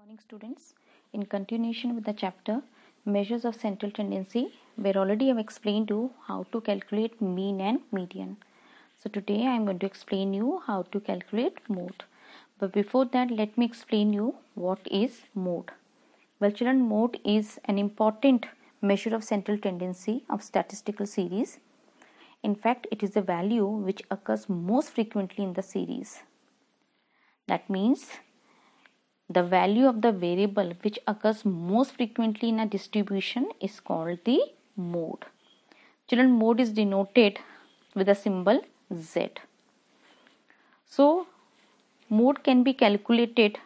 Morning students. In continuation with the chapter Measures of Central Tendency, where already I have explained you how to calculate mean and median. So today I am going to explain you how to calculate mode. But before that, let me explain you what is mode. Well children, mode is an important measure of central tendency of statistical series. In fact, it is the value which occurs most frequently in the series. That means the value of the variable which occurs most frequently in a distribution is called the mode. Children, mode is denoted with the symbol Z. So, mode can be calculated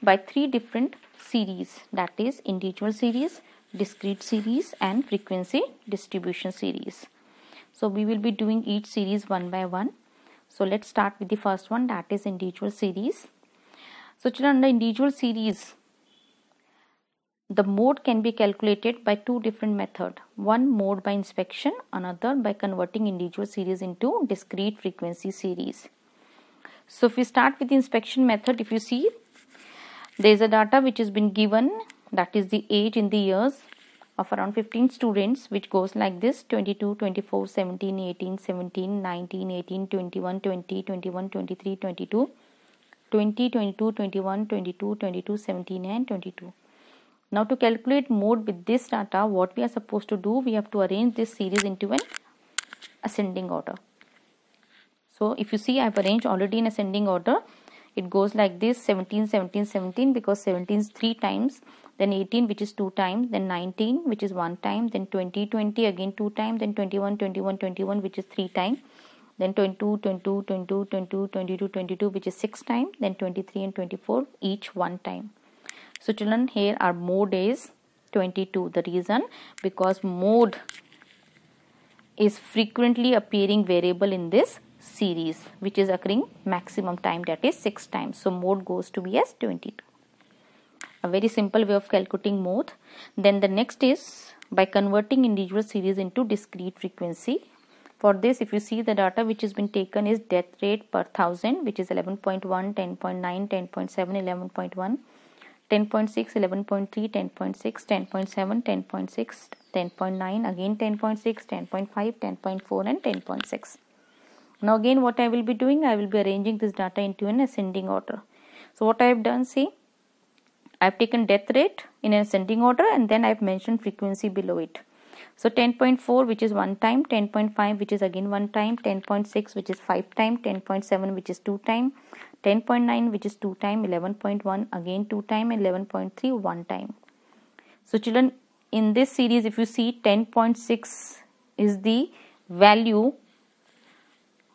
by three different series, that is individual series, discrete series and frequency distribution series. So, we will be doing each series one by one. So, let's start with the first one, that is individual series. So children, under individual series, the mode can be calculated by two different methods. One mode by inspection, another by converting individual series into discrete frequency series. So if we start with the inspection method, if you see, there is a data which has been given, that is the age in the years of around 15 students, which goes like this: 22, 24, 17, 18, 17, 19, 18, 21, 20, 21, 23, 22. 20, 22, 21, 22, 22, 17 and 22. Now to calculate mode with this data, what we are supposed to do, we have to arrange this series into an ascending order. So if you see, I have arranged already in ascending order. It goes like this: 17, 17, 17, because 17 is 3 times, then 18 which is 2 times, then 19 which is 1 time, then 20, 20 again 2 times, then 21, 21, 21 which is 3 times. Then 22, 22, 22, 22, 22, 22 which is 6 times, then 23 and 24 each 1 time. So children, here our mode is 22. The reason, because mode is frequently appearing variable in this series which is occurring maximum time, that is 6 times. So mode goes to be as 22. A very simple way of calculating mode. Then the next is by converting individual series into discrete frequency. For this, if you see, the data which has been taken is death rate per thousand, which is 11.1, 10.9, 10.7, 11.1, 10.6, 11.3, 10.6, 10.7, 10.6, 10.9, again 10.6, 10.5, 10.4 and 10.6. Now again what I will be doing, I will be arranging this data into an ascending order. So what I have done, see, I have taken death rate in an ascending order and then I have mentioned frequency below it. So 10.4 which is 1 time, 10.5 which is again 1 time, 10.6 which is 5 time, 10.7 which is 2 time, 10.9 which is 2 time, 11.1 again 2 time and 11.3 1 time. So children, in this series if you see, 10.6 is the value,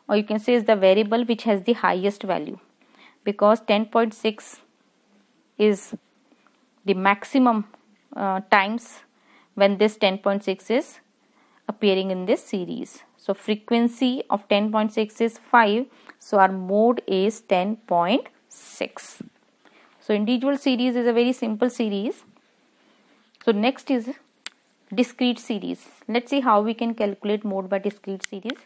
or you can say is the variable which has the highest value, because 10.6 is the maximum times when this 10.6 is appearing in this series. So frequency of 10.6 is 5. So our mode is 10.6. So individual series is a very simple series. So next is discrete series. Let's see how we can calculate mode by discrete series.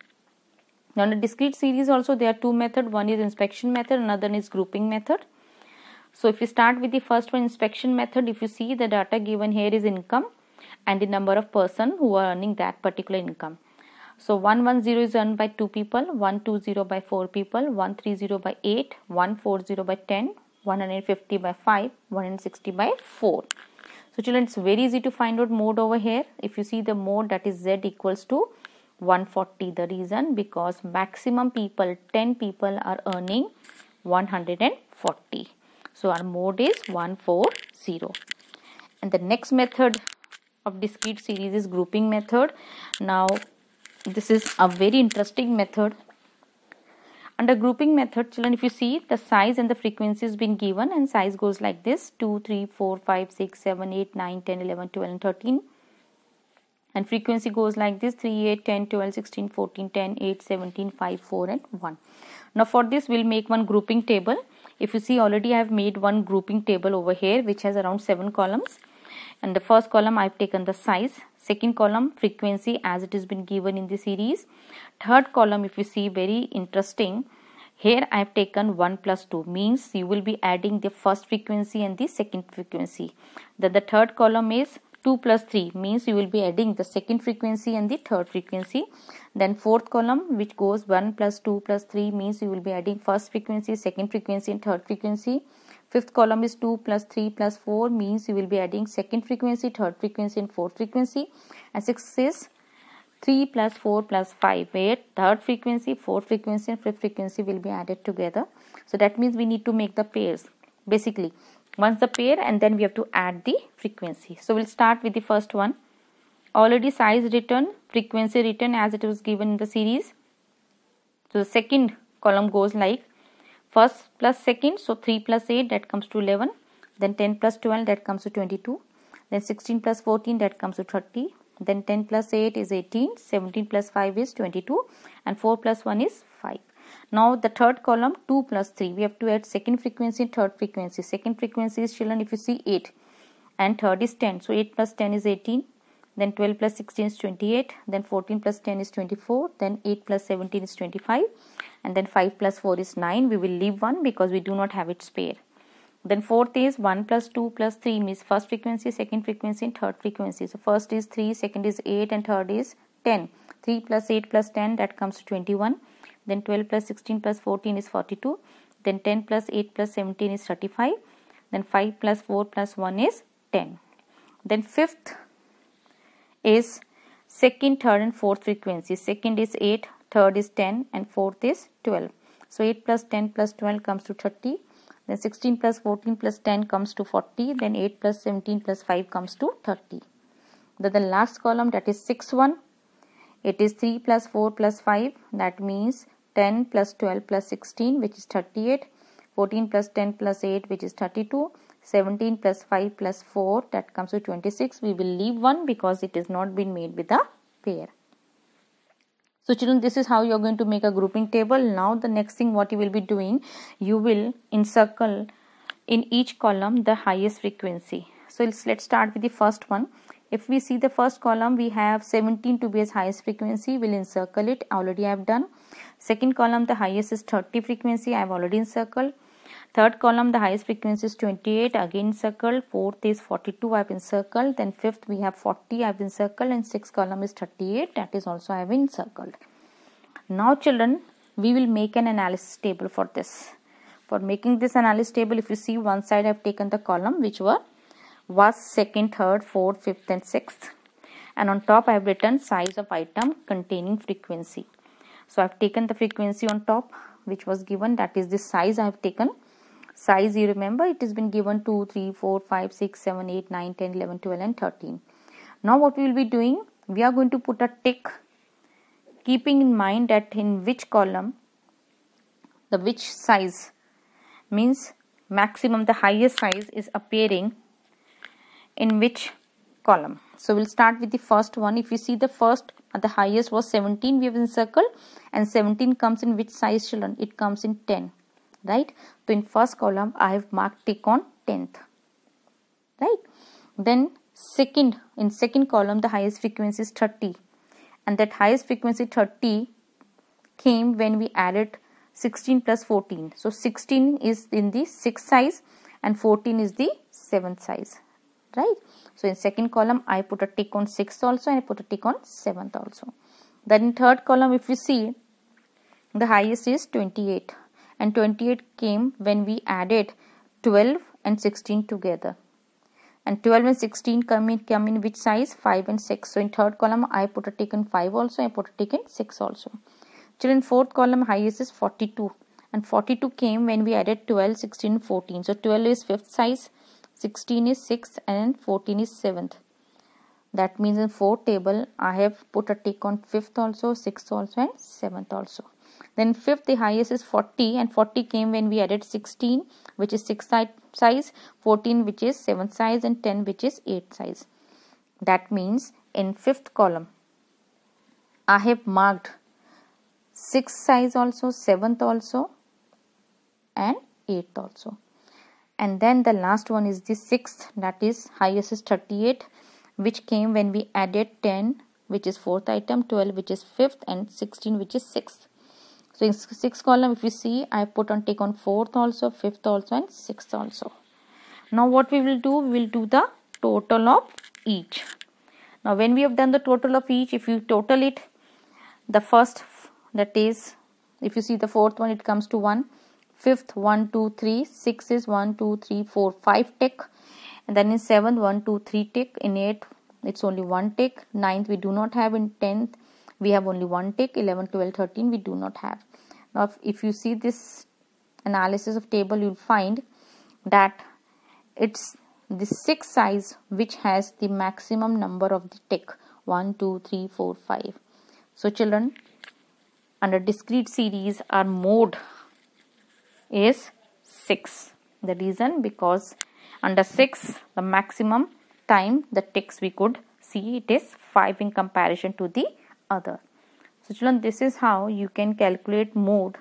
Now in the discrete series also there are two methods. One is inspection method, another is grouping method. So if you start with the first one, inspection method, if you see, the data given here is income and the number of person who are earning that particular income. So 110 is earned by 2 people, 120 by 4 people, 130 by 8, 140 by 10, 150 by 5, 160 by 4. So children, it's very easy to find out mode over here. If you see the mode, that is Z equals to 140. The reason, because maximum people, 10 people are earning 140. So our mode is 140. And the next method of discrete series is grouping method. Now this is a very interesting method. Under grouping method, children, if you see, the size and the frequency has been given, and size goes like this: 2, 3, 4, 5, 6, 7, 8, 9, 10, 11, 12 and 13. And frequency goes like this: 3, 8, 10, 12, 16, 14, 10, 8, 17, 5, 4 and 1. Now for this we'll make one grouping table. If you see, already I have made one grouping table over here which has around 7 columns. And the first column I have taken the size, second column frequency as it has been given in the series, third column, if you see, very interesting, Here I have taken 1 plus 2, means you will be adding the first frequency and the second frequency. Then the third column is 2 plus 3, means you will be adding the second frequency and the third frequency. Then fourth column, which goes 1 plus 2 plus 3, means you will be adding first frequency, second frequency and third frequency. Fifth column is 2 plus 3 plus 4, means you will be adding second frequency, third frequency and fourth frequency. And sixth is 3 plus 4 plus 5, where third frequency, fourth frequency and fifth frequency will be added together. So that means we need to make the pairs. Basically, once the pair, and then we have to add the frequency. So we'll start with the first one. Already size written, frequency written as it was given in the series. So the second column goes like first plus second, so 3 plus 8, that comes to 11. Then 10 plus 12, that comes to 22. Then 16 plus 14, that comes to 30. Then 10 plus 8 is 18, 17 plus 5 is 22, and 4 plus 1 is 5. Now the third column, 2 plus 3, we have to add second frequency and third frequency. Second frequency is, children, if you see, 8, and third is 10. So 8 plus 10 is 18. Then 12 plus 16 is 28. Then 14 plus 10 is 24. Then 8 plus 17 is 25. And then 5 plus 4 is 9. We will leave 1 because we do not have its pair. Then fourth is 1 plus 2 plus 3, means first frequency, second frequency and third frequency. So first is 3, second is 8 and third is 10. 3 plus 8 plus 10, that comes to 21. Then 12 plus 16 plus 14 is 42. Then 10 plus 8 plus 17 is 35. Then 5 plus 4 plus 1 is 10. Then fifth is second, third and fourth frequency. Second is 8, third is 10 and fourth is 12. So 8 plus 10 plus 12 comes to 30. Then 16 plus 14 plus 10 comes to 40. Then 8 plus 17 plus 5 comes to 30. Then the last column, that is 6th one. It is 3 plus 4 plus 5. That means 10 plus 12 plus 16, which is 38. 14 plus 10 plus 8, which is 32. 17 plus 5 plus 4, that comes to 26. We will leave 1 because it is not been made with a pair. So children, this is how you are going to make a grouping table. Now the next thing what you will be doing, you will encircle in each column the highest frequency. So let's start with the first one. If we see the first column, we have 17 to be as highest frequency. We'll encircle it. Already I have done. Second column, the highest is 30 frequency. I have already encircled. Third column, the highest frequency is 28. Again encircled. Fourth is 42. I have encircled. Then fifth we have 40. I have encircled. And sixth column is 38. That is also I have encircled. Now children, we will make an analysis table for this. For making this analysis table, if you see one side, I have taken the column which was second, third, fourth, fifth and sixth. And on top I have written size of item containing frequency. So I have taken the frequency on top which was given, that is the size I have taken. Size, you remember, it has been given 2, 3, 4, 5, 6, 7, 8, 9, 10, 11, 12 and 13. Now what we will be doing, we are going to put a tick, keeping in mind that in which column, the which size, means maximum, the highest size is appearing in which column. So we'll start with the first one. If you see the first, the highest was 17, we have encircled, and 17 comes in which size, children? It comes in 10, right? So in first column I have marked tick on 10th, right? Then second, in second column the highest frequency is 30, and that highest frequency 30 came when we added 16 plus 14. So 16 is in the 6th size and 14 is the 7th size, right? So in second column I put a tick on 6th also, and I put a tick on 7th also. Then in third column, if you see, the highest is 28, and 28 came when we added 12 and 16 together. And 12 and 16 come in which size? 5 and 6. So in third column I put a tick on 5 also, I put a tick on 6 also. Children, fourth column highest is 42, and 42 came when we added 12, 16, 14. So 12 is 5th size, 16 is 6th and 14 is 7th. That means in fourth table I have put a tick on 5th also, 6th also and 7th also. Then fifth, the highest is 40, and 40 came when we added 16, which is 6th size, 14 which is 7th size and 10 which is 8th size. That means in fifth column I have marked 6th size also, 7th also and 8th also. And then the last one is the 6th, that is highest is 38, which came when we added 10 which is 4th item, 12 which is 5th and 16 which is 6th. So in 6th column, if you see, I put on tick on 4th also, 5th also, and 6th also. Now what we will do, we will do the total of each. Now when we have done the total of each, if you total it, the first, that is, if you see the 4th one, it comes to 1. 5th 1 2 3, 6 is 1 2 3 4 5 tick, and then in 7th 1 2 3 tick, in 8th it's only 1 tick, 9th we do not have, in 10th we have only 1 tick, 11 12 13 we do not have. Now if you see this analysis of table, you'll find that it's the 6th size which has the maximum number of the tick, 1 2 3 4 5. So children, under discrete series our mode is 6. The reason, because under 6 the maximum time the ticks we could see, it is 5 in comparison to the other. So children, this is how you can calculate mode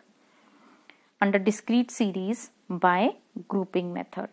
under discrete series by grouping method.